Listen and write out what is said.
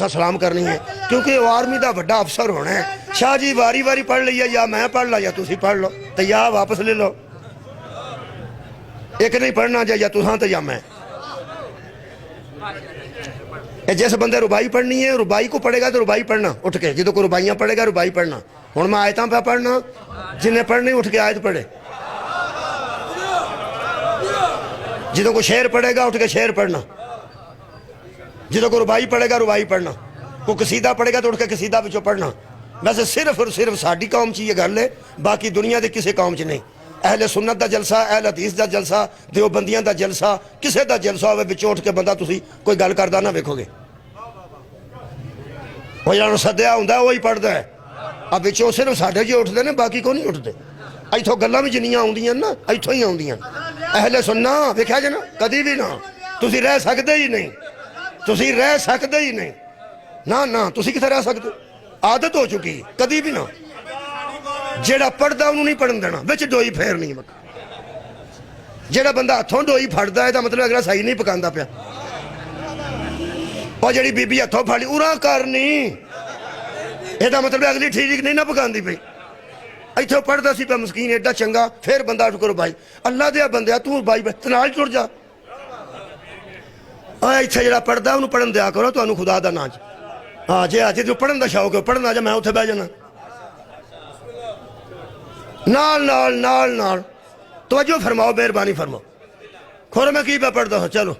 सलाम करनी है क्योंकि आर्मी का बड़ा अफसर होना है। शाह जी वारी वारी पढ़ ली है, या मैं पढ़ ला या तुसी पढ़ लो, तो या वापस ले लो। एक नहीं पढ़ना या तुसा तो या मैं। जिस बंदे रुबाई पढ़नी है रुबाई को पढ़ेगा तो रुबाई पढ़ना उठ के, जो को रुबाइयां पढ़ेगा रुबाई पढ़ना। हुण मैं आयतां पे पढ़ना, जिन्हें पढ़नी उठ के आयत पढ़े। जो को शेर पढ़ेगा उठ के शेर पढ़ना, जो को रुबाई पढ़ेगा रुबाई पढ़ना, को कसीदा पढ़ेगा तो उठ के कसीदा विचों पढ़ना। वैसे सिर्फ और सिर्फ साडी कौम च ये गल है, बाकी दुनिया के किसी कौम च नहीं। अहले सुन्नत का जलसा, अहल हदीस का जलसा, देवबंदियां का जलसा, किसी का जलसा हो विचों उठ के बंदा तुसी कोई गल करदा ना वेखोगे। वो जिन्होंने सद्या होंदा वही पढ़ता है। अब विचों सिर्फ साढ़े जो उठते हैं, बाकी को नहीं उठते। इतों गल्लां भी जिन्नियां आउंदियां ना इतों ही आउंदियां। अहले सुन्ना वेख्या जे ना कदी भी ना तुसी रह सकते ही नहीं, तुसी रह सकते ही नहीं। ना ना तुसी किथे रह सकते, आदत हो चुकी कदी भी ना। जेड़ा पढ़दा उन्होंने नहीं पढ़न देना, विच डोई फेरनी। जेड़ा बंदा हथों डोई फड़दा है मतलब अगला सही नहीं पकांदा पिया। और जी बीबी हथों फड़ी उरा करनी, यदा मतलब अगली ठीक नहीं ना पकाती पई। इतों पढ़ता सी पे मस्कीन एडा चंगा, फिर बंदा उठ करो भाई अल्लाह दिया बंदे तू भाई तनाल जुड़ जा। इतने जरा पढ़ता उन्होंने पढ़न दिया करो, तो खुदा का नाच। हाँ जे अज जो पढ़न का शौक है पढ़न आ जा, मैं उत्थे बह जाना नाल नाल नाल नाल। तवज्जो फरमाओ, मेहरबानी फरमाओ। खोर मैं की पढ़ता हूँ, चलो।